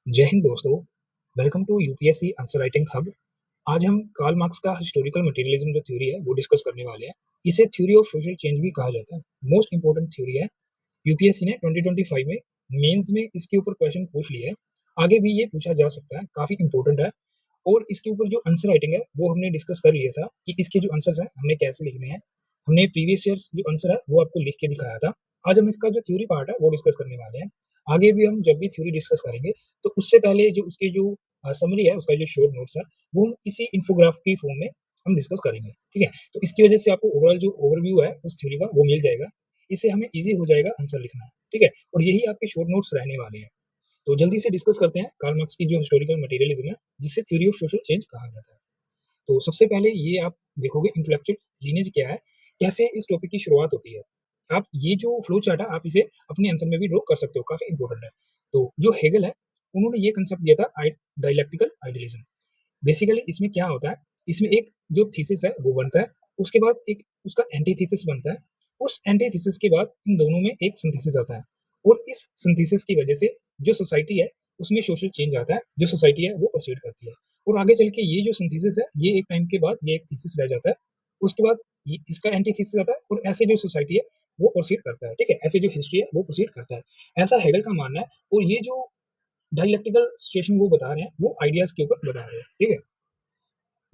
जय हिंद दोस्तों। Welcome to UPSC answer writing hub. आज हम कार्ल मार्क्स का हिस्टोरिकल मटेरियलिज्म जो थ्योरी है वो डिस्कस करने वाले हैं। इसे थ्योरी ऑफ सोशल चेंज भी कहा जाता है। मोस्ट इंपोर्टेंट थ्योरी है। यूपीएससी ने 2025 में मेंस में इसके ऊपर क्वेश्चन पूछ लिए है। आगे भी ये पूछा जा सकता है, काफी इंपॉर्टेंट है। और इसके ऊपर जो आंसर राइटिंग है वो हमने डिस्कस कर लिया था कि इसके जो आंसर्स हैं हमने कैसे लिखने हैं। हमने प्रीवियस ईयर्स जो आंसर है वो आपको लिख के दिखाया था। आज हम इसका जो थ्योरी पार्ट है वो डिस्कस करने वाले हैं। आगे भी हम जब भी थ्योरी डिस्कस करेंगे तो उससे पहले जो उसके जो समरी है, उसका जो शॉर्ट नोट्स है, वो हम इसी इन्फोग्राफ की फॉर्म में हम डिस्कस करेंगे। ठीक है, तो इसकी वजह से आपको ओवरऑल जो ओवरव्यू है उस थ्योरी का वो मिल जाएगा। इससे हमें ईजी हो जाएगा आंसर लिखना। ठीक है, और यही आपके शॉर्ट नोट्स रहने वाले हैं। तो जल्दी से डिस्कस करते हैं कार्ल मार्क्स की जो हिस्टोरिकल मटेरियलिज्म है, जिसे थ्योरी ऑफ सोशल चेंज कहा जाता है। तो सबसे पहले ये आप देखोगे इंटेलेक्चुअल लीनेज क्या है, कैसे इस टॉपिक की शुरुआत होती है। आप ये जो फ्लो चार्ट है आप इसे अपने आंसर में भी ड्रॉ कर सकते हो, काफी इंपॉर्टेंट है। तो जो हेगल है उन्होंने ये कंसेप्ट दिया था डायलेक्टिकल आइडियलिज्म। बेसिकली इसमें क्या होता है, इसमें एक जो थीसिस है वो बनता है, उसके बाद एक उसका एंटीथीसिस बनता है, उस एंटीथीसिस के बाद इन दोनों में एक सिंथेसिस आता है। और इस सिंथेसिस की वजह से जो सोसाइटी है उसमें सोशल चेंज आता है, जो सोसाइटी है वो प्रोसीड करती है। और आगे चल के ये जो सिंथेसिस है ये एक टाइम के बाद ये एक थीसिस रह जाता है। उसके बाद इसका एंटीथीसिस आता है और ऐसे जो सोसाइटी है वो प्रोसीड करता है। ठीक है, ऐसे जो हिस्ट्री है वो प्रोसीड करता है, ऐसा हेगल का मानना है। और ये जो डायलेक्टिकल सिचुएशन वो बता रहे हैं वो आइडियाज के ऊपर बता रहे हैं। ठीक है,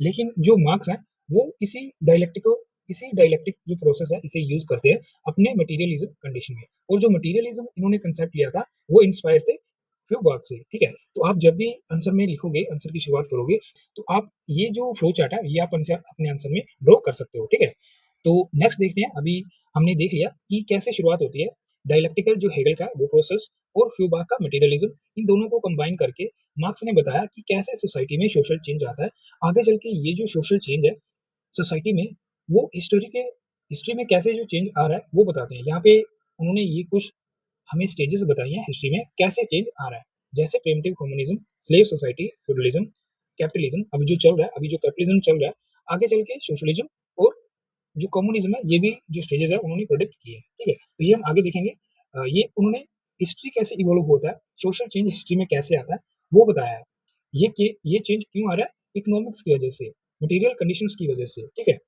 लेकिन जो मार्क्स हैं वो इसी डायलेक्टिक जो प्रोसेस है इसे यूज करते हैं अपने मटेरियलिज्म कंडीशन में। और जो मटेरियलिज्म इन्होंने कंसेप्ट लिया था वो इंस्पायर थे फ्यूबार्क से। ठीक है, तो आप जब भी आंसर में लिखोगे, आंसर की शुरुआत करोगे, तो आप ये जो फ्लो चार्ट है ये आप अपने आंसर में ड्रॉ कर सकते हो। ठीक है, तो नेक्स्ट देखते हैं। अभी हमने देख लिया कि कैसे शुरुआत होती है डायलेक्टिकल जो हेगल का वो प्रोसेस और फ्यूबार्क का मटेरियलिज्म, इन दोनों को कंबाइन करके मार्क्स ने बताया कि कैसे सोसाइटी में सोशल चेंज आता है। आगे चल के ये जो सोशल चेंज है सोसाइटी में, वो हिस्ट्री में कैसे जो चेंज आ रहा है वो बताते हैं। यहाँ पे उन्होंने ये कुछ हमें स्टेजेस बताई हैं हिस्ट्री में कैसे चेंज आ रहा है, जैसे primitive communism, slave society, feudalism, capitalism, अभी जो चल रहा है, अभी जो कैपिटलिज्म चल रहा है, आगे चल के सोशलिज्म और जो कम्युनिज्म है, ये भी जो स्टेजेस है उन्होंने प्रोडिक्ट किए हैं। ठीक है, तो ये हम आगे देखेंगे। ये उन्होंने हिस्ट्री कैसे इवॉल्व होता है, सोशल चेंज हिस्ट्री में कैसे आता है वो बताया है। ये चेंज क्यों आ रहा है, इकोनॉमिक्स की वजह से, मटेरियल कंडीशंस की वजह से। ठीक है,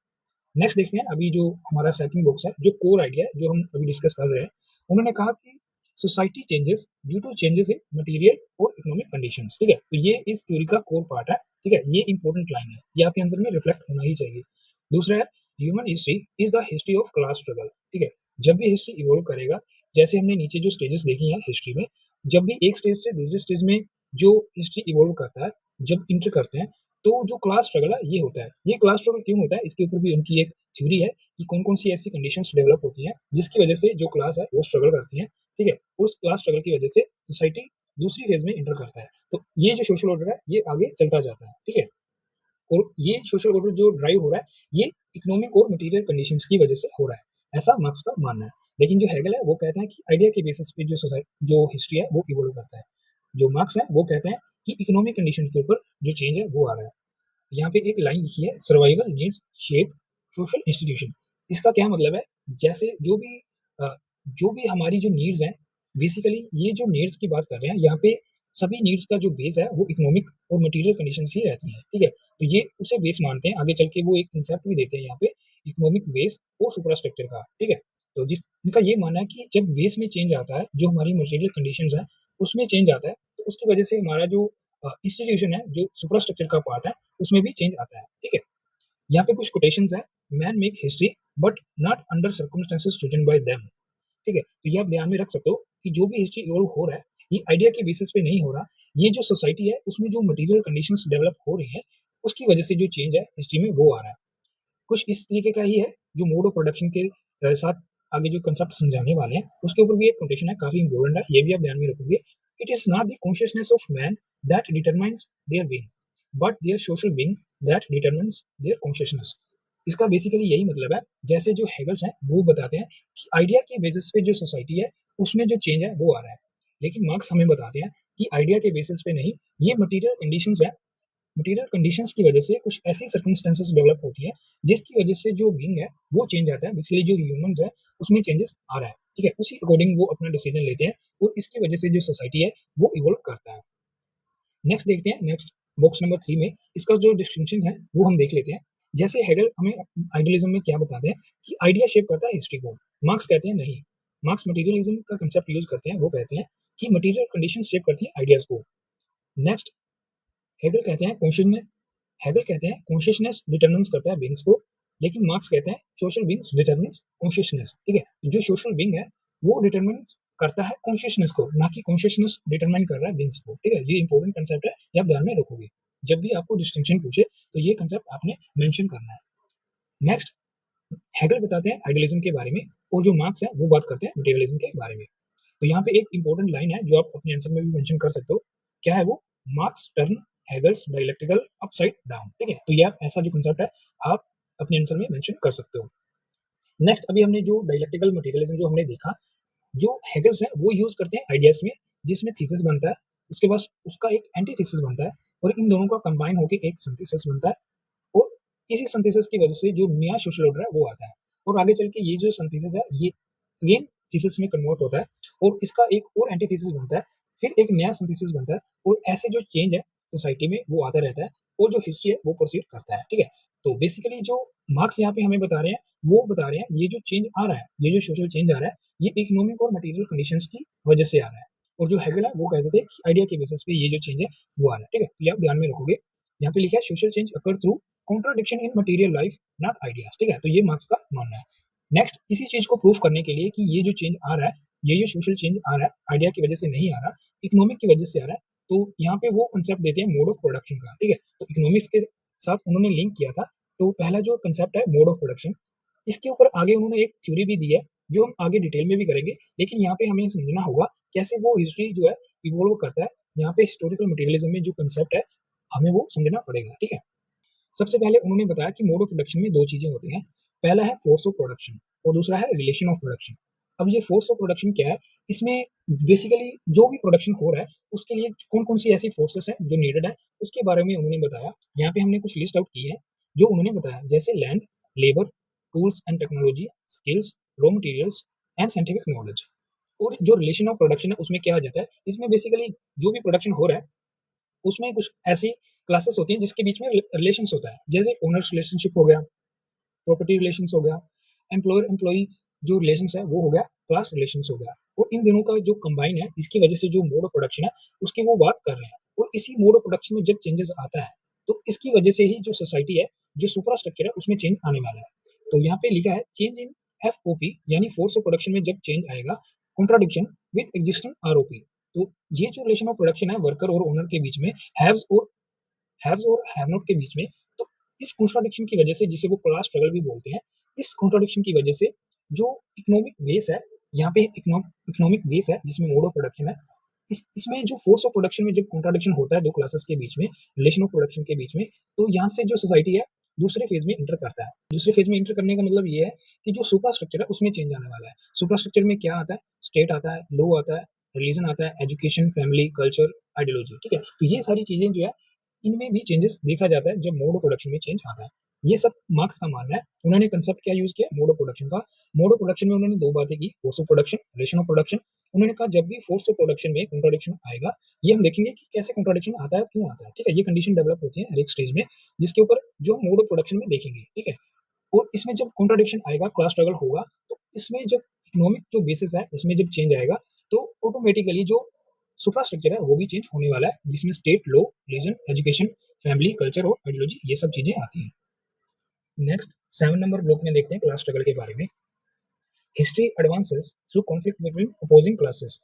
नेक्स्ट देखते हैं। अभी जो हमारा सेकंड बॉक्स है, जो कोर आइडिया है जो हम अभी डिस्कस कर रहे हैं, उन्होंने कहा कि society changes due to changes in material और इकोनॉमिक कंडीशंस। ठीक है, तो ये इस थ्योरी का कोर पार्ट है। ठीक है, ये इंपॉर्टेंट लाइन है, ये आपके आंसर में रिफ्लेक्ट होना ही चाहिए। दूसरा है human history is the history of class struggle. ठीक है, जब भी हिस्ट्री इवॉल्व करेगा, जैसे हमने नीचे जो स्टेजेस देखी हैं हिस्ट्री में, जब भी एक स्टेज से दूसरे स्टेज में जो हिस्ट्री इवॉल्व करता है, जब इंटर करते हैं, तो जो क्लास स्ट्रगल है ये होता है। ये क्लास स्ट्रगल क्यों होता है, इसके ऊपर भी उनकी एक थ्योरी है कि कौन कौन सी ऐसी कंडीशंस डेवलप होती हैं जिसकी वजह से जो क्लास है वो स्ट्रगल करती है। ठीक है, उस क्लास स्ट्रगल की वजह से सोसाइटी दूसरी फेज में इंटर करता है। तो ये जो सोशल ऑर्डर है ये आगे चलता जाता है। ठीक है, और ये सोशल ऑर्डर जो ड्राइव हो रहा है ये इकोनॉमिक और मटेरियल कंडीशंस की वजह से हो रहा है, ऐसा मार्क्स का मानना है। लेकिन जो हेगल है वो कहते हैं कि आइडिया के बेसिस पे जो सोसाइटी जो हिस्ट्री है वो इवॉल्व करता है। जो मार्क्स है वो कहते हैं कि इकोनॉमिक कंडीशन के ऊपर जो चेंज है वो आ रहा है। यहाँ पे एक लाइन लिखी है, survival needs shape social institution. इसका क्या मतलब है, जैसे अ, जो भी हमारी जो नीड्स हैं, बेसिकली ये जो नीड्स की बात कर रहे हैं यहाँ पे, सभी नीड्स का जो बेस है वो इकोनॉमिक और मटेरियल कंडीशंस ही रहती हैं। ठीक है, तो ये उसे बेस मानते हैं। आगे चल के वो एक कंसेप्ट भी देते हैं यहाँ पे, इकोनॉमिक बेस और सुपरास्ट्रक्चर का। ठीक है, तो जिस इनका ये मानना है कि जब बेस में चेंज आता है, जो हमारी मटेरियल कंडीशंस है उसमें चेंज आता है, तो उसकी वजह से हमारा जो इंस्टीट्यूशन है, जो सुपरास्ट्रक्चर का पार्ट है, उसमें भी चेंज आता है। ठीक है, यहाँ पे कुछ कोटेशंस है। Man make history but not under circumstances chosen bye them. ठीक है, तो ये आप ध्यान में रख सकते हो कि जो भी हिस्ट्री इवॉल्व हो रहा है ये आइडिया के बेसिस पे नहीं हो रहा। ये जो सोसाइटी है उसमें जो मटेरियल कंडीशंस डेवलप हो रही है उसकी वजह से जो चेंज है हिस्ट्री में वो आ रहा है। कुछ इस तरीके का ही है जो मोड ऑफ प्रोडक्शन के साथ आगे जो कंसेप्ट समझाने वाले हैं उसके ऊपर भी एक कोटेशन है, काफी इंपॉर्टेंट है, ये भी आप ध्यान में रखोगे। It is not the consciousness of man that determines their being, but their social being that determines their consciousness. इसका बेसिकली यही मतलब है, जैसे जो हेगल्स हैं वो बताते हैं कि आइडिया के बेसिस पे जो सोसाइटी है उसमें जो चेंज है वो आ रहा है। लेकिन मार्क्स हमें बताते हैं कि आइडिया के बेसिस पे नहीं, ये मटेरियल कंडीशंस है। मटेरियल कंडीशंस की वजह से कुछ ऐसी सर्कमस्टेंसेस डेवलप होती है जिसकी वजह से जो बीइंग है वो चेंज आता है। बेसिकली जो ह्यूमंस है उसमें चेंजेस आ रहा है। ठीक है, उसी अकॉर्डिंग वो अपना डिसीजन लेते हैं और इसकी वजह से जो सोसाइटी है वो इवॉल्व करता है। नेक्स्ट देखते हैं, नेक्स्ट बॉक्स नंबर 3 में इसका जो डिस्टिंक्शन है वो हम देख लेते हैं। जैसे हेगल हमें आइडियलिज्म में क्या बताते हैं कि आइडिया शेप करता है हिस्ट्री को, मार्क्स कहते हैं नहीं। मार्क्स मटेरियलिज्म का कंसेप्ट यूज करते हैं, वो कहते हैं कि मटेरियल कंडीशन शेप करती है आइडियाज को। नेक्स्ट हेगल कहते हैं कॉन्शियसनेस, हेगल कहते हैं कॉन्शियसनेस डिटरमाइंस करता है बीइंग्स को, लेकिन मार्क्स कहते हैं सोशल बीइंग्स डिटरमाइंस कॉन्शियसनेस। ठीक है, तो जो सोशल बीइंग है वो डिटरमाइंस करता है कॉन्शियसनेस को, ना कि कॉन्शियसनेस डिटरमाइन कर रहा है बीइंग्स को। ठीक है, ये इंपॉर्टेंट कंसेप्ट है, ये आप ध्यान में रखोगे जब भी आपको डिस्टिंक्शन पूछे, तो ये कंसेप्ट आपने मेंशन करना है। नेक्स्ट हेगल बताते हैं आइडियलिज्म के बारे में, और जो मार्क्स है वो बात करते हैं मटेरियलिज्म के बारे में। तो यहाँ पे एक इंपॉर्टेंट लाइन है जो आप अपने आंसर में भी मेंशन कर सकते हो। क्या है वो? Marx turn Hegel's dialectical upside down. ठीक है, तो ये आप ऐसा जो कंसेप्ट है आप अपने आंसर में मेंशन कर सकते हो। नेक्स्ट अभी हमने जो डायलेक्टिकल मटेरियलिज्म जो हमने देखा, जो हेगल्स है वो यूज करते हैं आइडियाज में, जिसमें थीसिस बनता है, उसके बाद उसका एक एंटीथीसिस बनता है, और इन दोनों का कंबाइन होकर एक सिंथेसिस बनता है, और इसी सिंथेसिस की वजह से जो नया सोशल ऑर्डर है वो आता है, और आगे चल के ये जो सिंथेसिस है ये अगेन थीसिस में कन्वर्ट होता है, और इसका एक और एंटीथीसिस बनता है, फिर एक नया सिंथेसिस बनता है, और ऐसे जो चेंज है सोसाइटी में वो आता रहता है, और जो हिस्ट्री है वो प्रोसीड करता है। ठीक है, तो बेसिकली जो मार्क्स यहाँ पे हमें बता रहे हैं वो बता रहे हैं ये जो चेंज आ रहा है, ये जो सोशल चेंज आ रहा है, ये इकोनॉमिक और मटेरियल कंडीशंस की वजह से आ रहा है, और जो हेगल है वो कहते थे कि आइडिया के बेसिस पे ये जो चेंज है वो आ रहा है। ठीक है, तो ये आप ध्यान में रखोगे। यहाँ पे लिखा है social change occur through contradiction in material life not ideas. ठीक है, तो ये मार्क्स का मानना है। नेक्स्ट इसी चीज को प्रूव करने के लिए कि ये जो चेंज आ रहा है, ये जो सोशल चेंज आ रहा है आइडिया की वजह से नहीं आ रहा, इकोनॉमिक की वजह से आ रहा है, तो यहाँ पे वो कंसेप्ट देते हैं मोड ऑफ प्रोडक्शन का। ठीक है, तो इकोनॉमिक्स के साथ उन्होंने लिंक किया था, तो पहला जो कंसेप्ट है मोड ऑफ प्रोडक्शन, इसके ऊपर आगे उन्होंने एक थ्योरी भी दी है जो हम आगे डिटेल में भी करेंगे, लेकिन यहाँ पे हमें समझना होगा कैसे वो हिस्ट्री जो है इवोल्व करता है। यहाँ पे हिस्टोरिकल मटेरियलिज्म में जो कंसेप्ट है हमें वो समझना पड़ेगा। ठीक है, सबसे पहले उन्होंने बताया कि मोड ऑफ प्रोडक्शन में दो चीजें होती हैं, पहला है फोर्स ऑफ प्रोडक्शन और दूसरा है रिलेशन ऑफ प्रोडक्शन। अब ये फोर्स ऑफ प्रोडक्शन क्या है, इसमें बेसिकली जो भी प्रोडक्शन हो रहा है उसके लिए कौन कौन सी ऐसी फोर्सेस हैं जो नीडेड है, उसके बारे में उन्होंने बताया। यहाँ पे हमने कुछ लिस्ट आउट की है जो उन्होंने बताया, जैसे land, labour, tools and technology, skills, raw materials and scientific knowledge. और जो रिलेशन ऑफ प्रोडक्शन है उसमें क्या आ जाता है, इसमें बेसिकली जो भी प्रोडक्शन हो रहा है उसमें कुछ ऐसी क्लासेस होती हैं जिसके बीच में रिलेशन होता है, जैसे ओनर्स रिलेशनशिप हो गया, प्रॉपर्टी रिलेशन हो गया, एम्प्लॉयर एम्प्लॉई जो रिलेशन है वो हो गया, क्लास रिलेशन हो गया, और इन दोनों का जो कंबाइन है इसकी वजह से जो मोड ऑफ प्रोडक्शन है उसकी वो बात कर रहे हैं। और इसी मोड ऑफ प्रोडक्शन में जब चेंजेस आता है तो इसकी वजह से ही जो सोसाइटी है, जो सुपरा स्ट्रक्चर है उसमें चेंज आने वाला है। तो यहाँ पे लिखा है चेंज इन एफओपी, यानी फोर्स ऑफ प्रोडक्शन में जब चेंज आएगा, कॉन्ट्राडिक्शन विद एग्जिस्टिंग आरओपी। तो ये जो रिलेशन ऑफ प्रोडक्शन है वर्कर और ओनर के बीच में, हैव्स और हैव नॉट के बीच में, तो इस कॉन्ट्राडिक्शन की वजह से, जिसे वो क्लास स्ट्रगल भी बोलते हैं, इस कॉन्ट्राडिक्शन की वजह से जो इकोनॉमिक बेस है, यहाँ पे इकोनॉमिक बेस है जिसमें मोड ऑफ प्रोडक्शन है, इसमें जो फोर्स ऑफ प्रोडक्शन में जब कॉन्ट्राडिक्शन होता है दो क्लासेस के बीच में, रिलेशन ऑफ प्रोडक्शन के बीच में, तो यहाँ से जो सोसाइटी है दूसरे फेज में इंटर करता है। दूसरे फेज में इंटर करने का मतलब ये है कि जो सुपर स्ट्रक्चर है उसमें चेंज आने वाला है। सुपर स्ट्रक्चर में क्या आता है, स्टेट आता है, लॉ आता है, रिलीजन आता है, एजुकेशन, फैमिली, कल्चर, आइडियोलॉजी। ठीक है, तो ये सारी चीजें जो है इनमें भी चेंजेस देखा जाता है जब मोड ऑफ प्रोडक्शन में चेंज आता है। ये सब मार्क्स का मानना है। उन्होंने कंसेप्ट क्या यूज किया, मोड ऑफ प्रोडक्शन का। मोड ऑफ प्रोडक्शन में उन्होंने दो बातें की, force of production, relation of production. उन्होंने कहा जब भी फोर्स ऑफ प्रोडक्शन में कॉन्ट्राडिक्शन आएगा, ये हम देखेंगे कि कैसे कॉन्ट्राडिक्शन आता है, क्यों आता है। ठीक है, ये कंडीशन डेवलप होती है हर एक स्टेज में, जिसके ऊपर जो मोड ऑफ प्रोडक्शन में देखेंगे। ठीक है, और इसमें जब कॉन्ट्राडिक्शन आएगा, क्लास स्ट्रगल होगा, तो इसमें जब इकोनॉमिक जो बेसिस है उसमें जब चेंज आएगा, तो ऑटोमेटिकली जो सुप्रास्ट्रक्चर है वो भी चेंज होने वाला है, जिसमें state, law, religion, education, family, culture और आइडियोलॉजी, ये सब चीजें आती हैं। नेक्स्ट 7 नंबर ब्लॉक में देखते हैं क्लास स्ट्रगल के बारे में। History advances through conflict between opposing classes.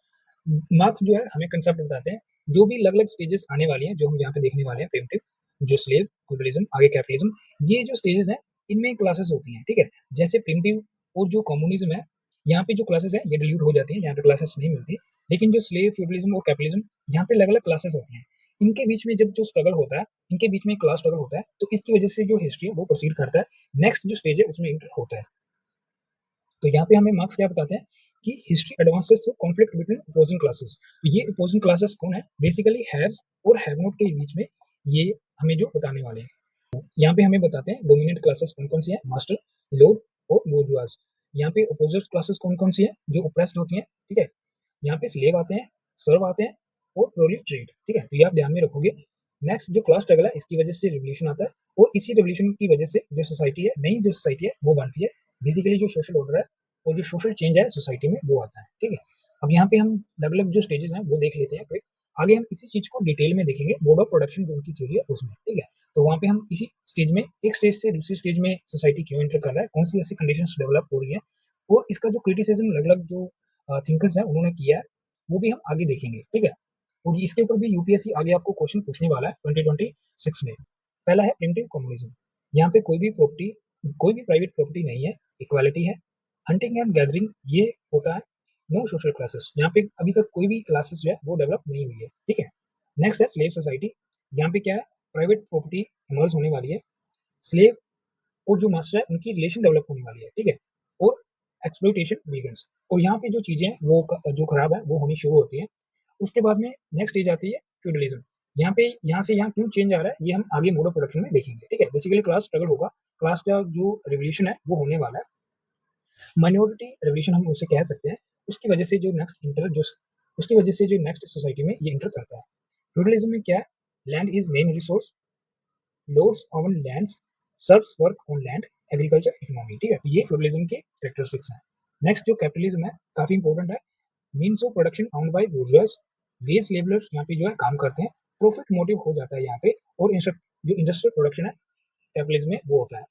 Marks जो है हमें कंसेप्ट बताते हैं, जो भी अलग अलग स्टेजेस आने वाली हैं जो हम यहाँ पे देखने वाले हैं, प्रिमिटिव, जो स्लेव, फ्यूडलिज्म, आगे कैपिटलिज्म, ये जो स्टेजेस हैं इनमें क्लासेस होती हैं। ठीक है, जैसे प्रिमिटिव और जो कम्युनिज्म है, यहाँ पे जो क्लासेस है ये डिल्यूट हो जाती है, यहाँ पे क्लासेस नहीं मिलती, लेकिन जो स्लेव, फ्यूडलिज्म और कैपिटलिज्म, यहाँ पे अलग अलग क्लासेस होती हैं। इनके बीच में जब जो स्ट्रगल होता है, इनके बीच में क्लास स्ट्रगल होता है, तो इसकी वजह से जो हिस्ट्री है वो प्रोसीड करता है, नेक्स्ट जो स्टेज है उसमें इंटर होता है। तो यहाँ पे हमें मार्क्स क्या बताते हैं कि history advances through conflict between opposing classes. तो ये अपोजिंग क्लासेस कौन है, बेसिकली हैव्स और हैव नॉट के बीच में ये हमें जो बताने वाले हैं। यहाँ पे हमें बताते हैं डोमिनेंट क्लासेस कौन कौन सी है, मास्टर, लॉर्ड और बोर्जुआज। यहाँ पे अपोजिट क्लासेस कौन कौन सी है, जो ओप्रेस्ड होती हैं। ठीक है, यहाँ पे स्लेव आते हैं, सर्व आते हैं और प्रोलिटरेट, ठीक है, तो ये आप ध्यान में रखोगे। नेक्स्ट जो क्लास स्ट्रगल है, इसकी वजह से रिवॉल्यूशन आता है और इसी रिवॉल्यूशन की वजह से जो सोसाइटी है, नई जो सोसाइटी है वो बनती है। बेसिकली जो सोशल ऑर्डर है और जो सोशल चेंज है सोसाइटी में वो आता है, ठीक है। अब यहाँ पे हम अलग-अलग जो स्टेजेस हैं वो देख लेते हैं क्विक। आगे हम इसी चीज़ को डिटेल में देखेंगे मोड ऑफ प्रोडक्शन जो उनकी थ्योरी है उसमें, ठीक है। तो वहाँ पे हम इसी स्टेज में एक स्टेज से दूसरी स्टेज में सोसाइटी क्यों एंटर कर रहा है, कौन-सी ऐसी कंडीशंस डेवलप हो रही है और इसका जो क्रिटिसिज्म अलग-अलग जो थिंकर्स हैं उन्होंने किया है, वो भी हम आगे देखेंगे, ठीक है। और इसके ऊपर भी यूपीएससी आगे आपको क्वेश्चन पूछने वाला है 2026 में। पहला है प्रिमिटिव कम्युनिज्म। यहाँ पे कोई भी प्राइवेट प्रॉपर्टी नहीं है, इक्वालिटी है, हंटिंग एंड गैदरिंग ये होता है, नो सोशल क्लासेस। यहाँ पे अभी तक कोई भी क्लासेस जो है वो डेवलप नहीं हुई है, ठीक है। नेक्स्ट है स्लेव सोसाइटी। यहाँ पे क्या है, प्राइवेट प्रॉपर्टी इमर्ज होने वाली है, स्लेव और जो मास्टर है उनकी रिलेशन डेवलप होने वाली है, ठीक है। और एक्सप्लॉइटेशन वीगन्स, और यहाँ पे जो चीजें हैं वो जो खराब है वो होनी शुरू होती है। उसके बाद में नेक्स्ट स्टेज आती है फ्यूडलिज्म। यहाँ से यहाँ क्यों चेंज आ रहा है ये हम आगे मोड ऑफ प्रोडक्शन में देखेंगे, ठीक है। बेसिकली क्लास स्ट्रगल होगा, क्लास का जो रिवोल्यूशन है वो होने वाला है, माइनॉरिटी रिवोल्यूशन हम उसे कह सकते हैं। उसकी वजह से जो नेक्स्ट सोसाइटी में ये इंटर करता है। फ्यूडलिज्म में क्या है, land is main resource, lords own lands, serfs work on land, agriculture economy, ठीक है। तो ये फ्यूडलिज्म के कैरेक्टरिस्टिक्स हैं। नेक्स्ट जो कैपिटलिज्म है काफी इंपॉर्टेंट है, means of production owned by bourgeois, wage labourers यहाँ पे जो है काम करते हैं, प्रॉफिट मोटिव हो जाता है यहाँ पे, और जो इंडस्ट्रियल प्रोडक्शन है कैपिटलिज्म में वो होता है।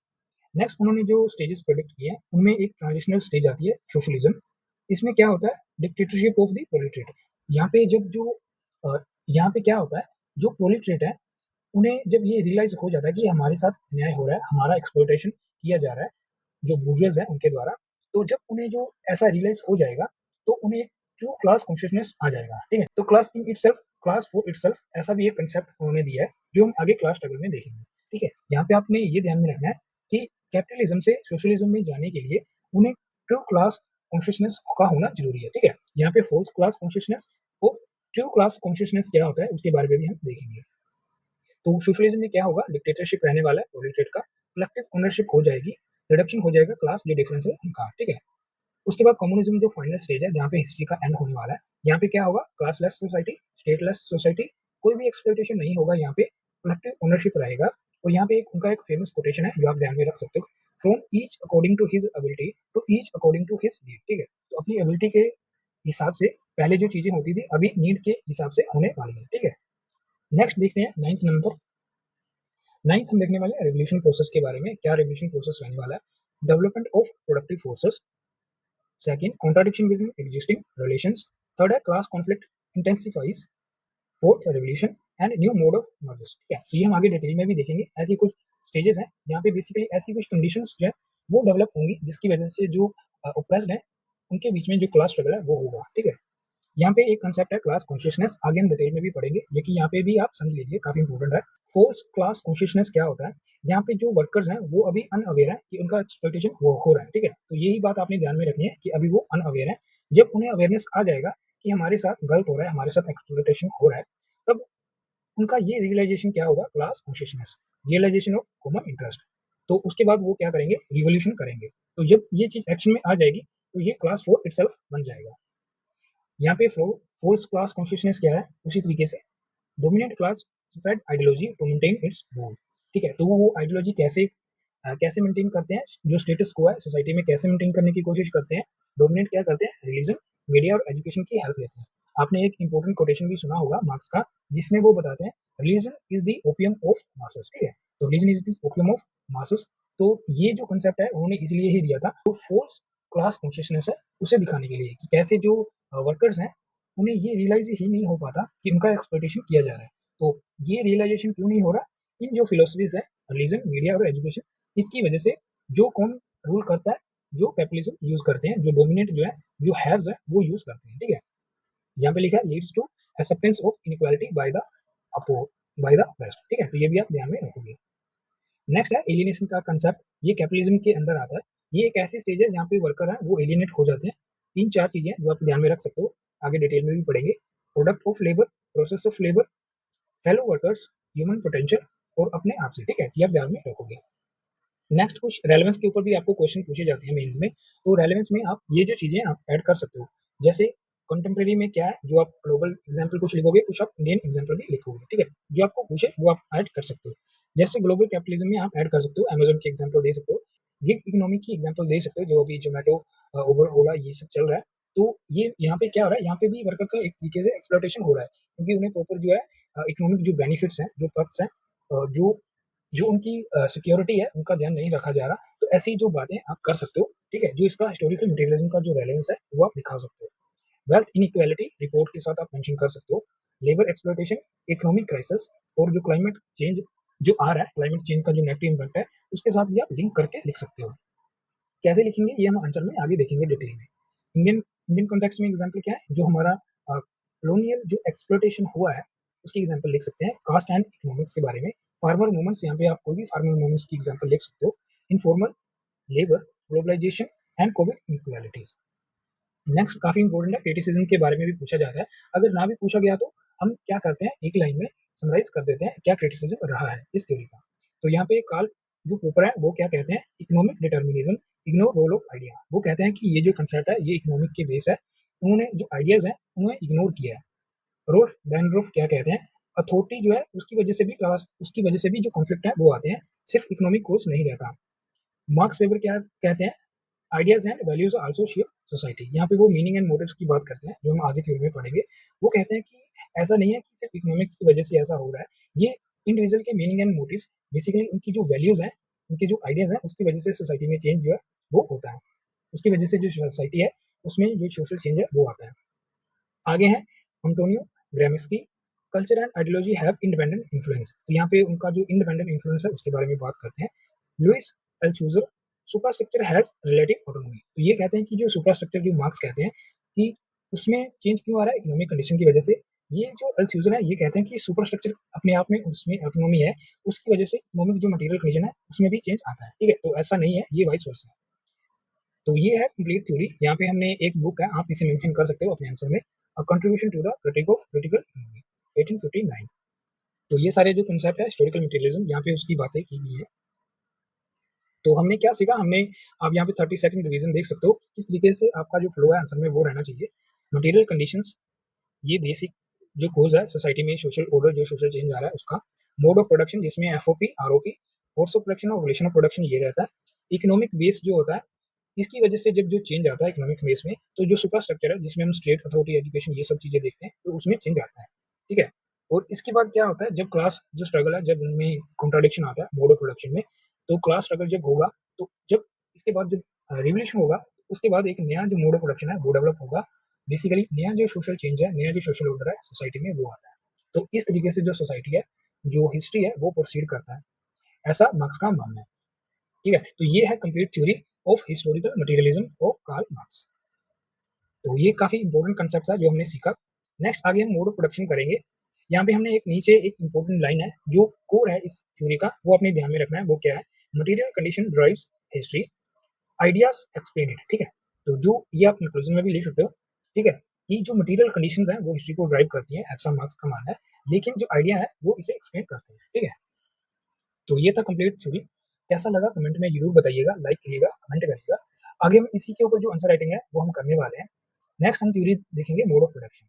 नेक्स्ट उन्होंने जो स्टेजेस प्रेडिक्ट किए हैं उनमें एक ट्रांजिशनल स्टेज आती है सोशलिज्म। इसमें क्या होता है, डिक्टेटरशिप ऑफ द प्रोलेटरिएट। यहाँ पे जब जो यहाँ पे क्या होता है, जो प्रोलेटरिएट है उन्हें जब ये रियलाइज हो जाता है कि हमारे साथ अन्याय हो रहा है, हमारा एक्सप्लॉइटेशन किया जा रहा है जो बूर्जुआज है उनके द्वारा, तो जब उन्हें जो ऐसा रियलाइज हो जाएगा तो उन्हें जो क्लास कॉन्शियसनेस आ जाएगा, ठीक है। तो class in itself, class for itself, ऐसा भी एक कंसेप्ट उन्होंने दिया है जो हम आगे क्लास स्ट्रगल में देखेंगे, ठीक है। यहाँ पे आपने ये ध्यान में रखना है कि कैपिटलिज्म से सोशलिज्म में जाने के लिए उन्हें ट्रू क्लास कॉन्शियसनेस का होना जरूरी है, ठीक है। यहाँ पे फोर्स क्लास कॉन्शियसनेस और ट्रू क्लास कॉन्शियसनेस क्या होता है उसके बारे में भी हम देखेंगे। तो सोशलिज्म में क्या होगा, डिक्टेटरशिप रहने वाला है प्रोलेटरिएट का, कलेक्टिव ओनरशिप हो जाएगी, रिडक्शन हो जाएगा क्लास जो डिफरेंस है उनका, ठीक है। उसके बाद कम्युनिज्म जो फाइनल स्टेज है जहाँ पे हिस्ट्री का एंड होने वाला है, यहाँ पे क्या होगा, क्लासलेस सोसाइटी, स्टेटलेस सोसाइटी, कोई भी एक्सप्लॉइटेशन नहीं होगा, यहाँ पे कलेक्टिव ओनरशिप रहेगा। और यहाँ पे उनका एक फेमस कोटेशन है जो आप ध्यान में रख सकते हो, from each according to his ability to each according to his need, ठीक है। तो अपनी एबिलिटी के हिसाब से पहले जो चीजें होती थी अभी नीड के हिसाब से होने वाली है, ठीक है। नेक्स्ट देखते हैं नाइन्थ नंबर। नाइन्थ हम देखने वाले हैं रेवोल्यूशन प्रोसेस के बारे में, क्या रेवोल्यूशन प्रोसेस रहने वाला है, development of productive forces, second contradiction with existing relations, third है class conflict intensifies, fourth revolution and new mode of mergers, ठीक है। तो ये हम आगे डिटेल में भी देखेंगे, ऐसी कुछ स्टेजेस हैं जहाँ पे बेसिकली ऐसी कुछ कंडीशंस जो है वो डेवलप होंगी जिसकी वजह से जो ओप्रेस्ड है उनके बीच में जो क्लास स्ट्रगल है वो होगा, ठीक है। यहाँ पे एक कंसेप्ट है क्लास कॉन्शियसनेस, आगे हम डिटेल में भी पढ़ेंगे, लेकिन यहाँ पे भी आप समझ लीजिए काफी इंपॉर्टेंट है। फोर्स क्लास कॉन्शियसनेस क्या होता है, यहाँ पे जो वर्कर्स हैं वो अभी अनअवेयर है कि उनका एक्सप्लॉइटेशन हो रहा है, ठीक है। तो यही बात आपने ध्यान में रखनी है कि अभी वो अनअवेयर है। जब उन्हें अवेयरनेस आ जाएगा कि हमारे साथ गलत हो रहा है, हमारे साथ एक्सप्लॉइटेशन हो रहा है, तब उनका ये रियलाइजेशन क्या होगा, class consciousness, realisation of common interest. तो उसके बाद वो क्या करेंगे, रिवोल्यूशन करेंगे। तो जब ये चीज एक्शन में आ जाएगी तो ये क्लास फॉर इटसेल्फ बन जाएगा। यहाँ पे फोर्स क्लास कॉन्शियसनेस क्या है, उसी तरीके से dominant class spread ideology to maintain its goal, ठीक है। तो वो आइडियोलॉजी कैसे मेंटेन करते हैं, जो स्टेटस को है सोसाइटी में कैसे मेंटेन करने की कोशिश करते हैं, डोमिनेट क्या करते हैं, रिलीजन, मीडिया और एजुकेशन की हेल्प लेते हैं। आपने एक इंपॉर्टेंट कोटेशन भी सुना होगा मार्क्स का, जिसमें वो बताते हैं religion is the opium of masses, ठीक है। तो religion is the opium of masses. तो ये जो कंसेप्ट है उन्होंने इसलिए ही दिया था, तो फोर्स क्लास कॉन्शियसनेस है उसे दिखाने के लिए कि कैसे जो वर्कर्स हैं उन्हें ये रियलाइज ही नहीं हो पाता कि उनका एक्सप्लॉइटेशन किया जा रहा है। तो ये रियलाइजेशन क्यों नहीं हो रहा, इन जो फिलोसफीज है रिलीजन, मीडिया और एजुकेशन, इसकी वजह से जो कौन रूल करता है, जो कैपिटलिज्म यूज करते हैं, जो डोमिनेट जो है, जो हैव्स है वो यूज करते हैं, ठीक है। यहाँ पे लिखा है leads to acceptance of inequality by the oppressed, ठीक है। तो ये भी आप ध्यान में रखोगे। नेक्स्ट है एलियनेशन का कंसेप्ट, ये कैपिटलिज्म के अंदर आता है। ये एक ऐसी स्टेज है जहाँ पे वर्कर है वो एलियनेट हो जाते हैं। तीन चार चीजें जो आप ध्यान में रख सकते हो, आगे डिटेल में भी पढ़ेंगे, product of labour, process of labour, fellow workers, human potential और अपने आप से, ठीक है। ये आप ध्यान में रखोगे। नेक्स्ट कुछ रेलेवेंस के ऊपर भी आपको क्वेश्चन पूछे जाते हैं मेंस में, तो रेलेवेंस में आप ये जो चीजें आप ऐड कर सकते हो, जैसे कंटेम्प्रेरी में क्या है, जो आप ग्लोबल एग्जाम्पल कुछ लिखोगे, कुछ आप इंडियन एग्जाम्पल भी लिखोगे, ठीक है, जो आपको पूछे वो आप ऐड कर सकते हो। जैसे ग्लोबल कैपिटलिज्म में आप ऐड कर सकते हो, अमेजोन की एग्जाम्पल दे सकते हो, गिग इकोनॉमी की एग्जाम्पल दे सकते हो, जो अभी जोमेटो, उबर, ओला ये सब चल रहा है। तो ये यहाँ पे क्या हो रहा है, यहाँ पे भी वर्कर का एक तरीके से एक्सप्लॉयटेशन हो रहा है, क्योंकि उन्हें प्रॉपर जो है इकोनॉमिक जो बेनिफिट्स हैं, जो पर्क्स हैं, जो जो उनकी सिक्योरिटी है, उनका ध्यान नहीं रखा जा रहा। तो ऐसी जो बातें आप कर सकते हो, ठीक है, जो इसका हिस्टोरिकल मटेरियलिज्म का जो रेलेवेंस है वो आप दिखा सकते हो। वेल्थ इनइक्वालिटी रिपोर्ट के साथ आप मेंशन कर सकते हो, लेबर एक्सप्लॉयटेशन, इकोनॉमिक क्राइसिस, और जो क्लाइमेट चेंज जो आ रहा है, क्लाइमेट चेंज का जो नेगेटिव इम्पैक्ट है, उसके साथ भी आप लिंक करके लिख सकते हो। कैसे लिखेंगे ये हम आंसर में आगे देखेंगे डिटेल में। इंडियन इंडियन कॉन्टेक्स्ट में एग्जाम्पल क्या है, जो हमारा कॉलोनियल जो एक्सप्लोटेशन हुआ है उसकी एग्जाम्पल लिख सकते हैं। कास्ट एंड इकोनॉमिक्स के बारे में, फार्मर मूवमेंट्स, यहाँ पे आप कोई भी फार्मर मूवमेंट्स की एग्जाम्पल लिख सकते हो। Informal labour, globalisation and COVID inequalities. Next काफी इंपॉर्टेंट है, क्रिटिसिज्म के बारे में भी पूछा जाता है। अगर ना भी पूछा गया तो हम क्या करते हैं, एक लाइन में समराइज कर देते हैं क्या क्रिटिसिज्म रहा है इस थ्योरी का। तो यहाँ पे कार्ल जो पोपर है वो क्या कहते हैं, economic determinism ignore role of idea. वो कहते हैं कि ये जो कंसेप्ट है ये इकोनॉमिक के बेस है, उन्होंने जो आइडियाज है उन्हें इग्नोर किया है। रोल्फ बैनरूफ क्या कहते हैं, अथॉरिटी जो है उसकी वजह से भी क्लास, उसकी वजह से भी जो कॉन्फ्लिक्ट है वो आते हैं, सिर्फ इकोनॉमिक कोर्स नहीं रहता। मार्क्स वेबर क्या कहते हैं, ideas and values also shape society. यहाँ पे वो मीनिंग एंड मोटिव्स की बात करते हैं, जो हम आगे थ्योरी में पढ़ेंगे। वो कहते हैं कि ऐसा नहीं है कि सिर्फ इकोनॉमिक्स की वजह से ऐसा हो रहा है, ये इंडिविजुअल के मीनिंग एंड मोटिव्स, बेसिकली उनकी जो वैल्यूज हैं, उनके जो आइडियाज हैं, उसकी वजह से सोसाइटी में चेंज जो है वो होता है। उसकी वजह से जो सोसाइटी है उसमें जो सोशल चेंज है वो आता है। आगे है Antonio Gramsci, culture and ideology have independent influence. तो यहाँ पे उनका जो इंडिपेंडेंट इन्फ्लुएंस है उसके बारे में बात करते हैं। Louis Althusser, superstructure has relative autonomy. तो ये कहते हैं कि जो सुपरास्ट्रक्चर जो मार्क्स कहते हैं कि उसमें चेंज क्यों आ रहा है, इकोनॉमिक कंडीशन की वजह से। ये जो एल्थूजर है ये कहते हैं कि सुपरास्ट्रक्चर अपने आप में उसमें ऑटोनॉमी है, उसकी वजह से इकोनॉमिक जो मटेरियल कंडीशन है उसमें भी चेंज आता है, ठीक है, तो ऐसा नहीं है, ये वाइस वर्सा है। तो ये है कंप्लीट थ्योरी। यहाँ पे हमने एक बुक है, आप इसे मेंशन कर सकते हो अपने आंसर में, a contribution to the critique of critical economy 1859। तो ये सारे जो कंसेप्ट है हिस्टोरिकल मटेरियलिज्म, यहाँ पे उसकी बातें की गई है। तो हमने क्या सीखा, हमने, आप यहाँ पे 30 सेकंड रिवीजन देख सकते हो किस तरीके से आपका जो फ्लो है आंसर में वो रहना चाहिए। मटेरियल कंडीशंस, ये बेसिक जो कोज है सोसाइटी में, सोशल ऑर्डर जो सोशल चेंज आ रहा है उसका। मोड ऑफ प्रोडक्शन जिसमें FOP, ROP, force of production और रिलेशन ऑफ प्रोडक्शन ये रहता है। इकोनॉमिक बेस जो होता है, इसकी वजह से जब जो चेंज आता है इकोनॉमिक बेस में, तो जो सुपरस्ट्रक्चर है जिसमें हम स्टेट अथॉरिटी, एजुकेशन ये सब चीजें देखते हैं, तो उसमें चेंज आता है, ठीक है। और इसके बाद क्या होता है, जब क्लास जो स्ट्रगल है, जब उनमें कॉन्ट्राडिक्शन आता है मोड ऑफ प्रोडक्शन में, तो क्लास स्ट्रगल जब होगा, तो जब इसके बाद जब रिवोल्यूशन होगा, उसके बाद एक नया जो मोड ऑफ प्रोडक्शन है वो डेवलप होगा। बेसिकली नया जो सोशल चेंज है, नया जो सोशल ऑर्डर है सोसाइटी में वो आता है। तो इस तरीके से जो सोसाइटी है, जो हिस्ट्री है वो प्रोसीड करता है, ऐसा मार्क्स का मानना है, ठीक है। तो ये है complete theory of historical materialism of Karl Marx. तो ये काफी इंपॉर्टेंट कंसेप्ट था जो हमने सीखा। नेक्स्ट आगे हम मोड ऑफ प्रोडक्शन करेंगे। यहाँ पे हमने एक नीचे एक इंपॉर्टेंट लाइन है जो कोर है इस थ्योरी का, वो अपने ध्यान में रखना है। वो क्या है, material condition drives history, ideas explain it, ठीक है। तो जो ये आप कंक्लूजन में भी लिख सकते हो, ठीक है, कि जो मटेरियल कंडीशंस हैं वो हिस्ट्री को ड्राइव करती हैं, ऐसा मार्क्स का मानना है, लेकिन जो आइडिया है वो इसे एक्सप्लेन करते हैं, ठीक है। तो ये था कंप्लीट थ्योरी। कैसा लगा कमेंट में जरूर बताइएगा, लाइक करिएगा, कमेंट करिएगा। आगे हम इसी के ऊपर जो आंसर राइटिंग है वो हम करने वाले हैं। नेक्स्ट हम थ्योरी देखेंगे मोड ऑफ प्रोडक्शन।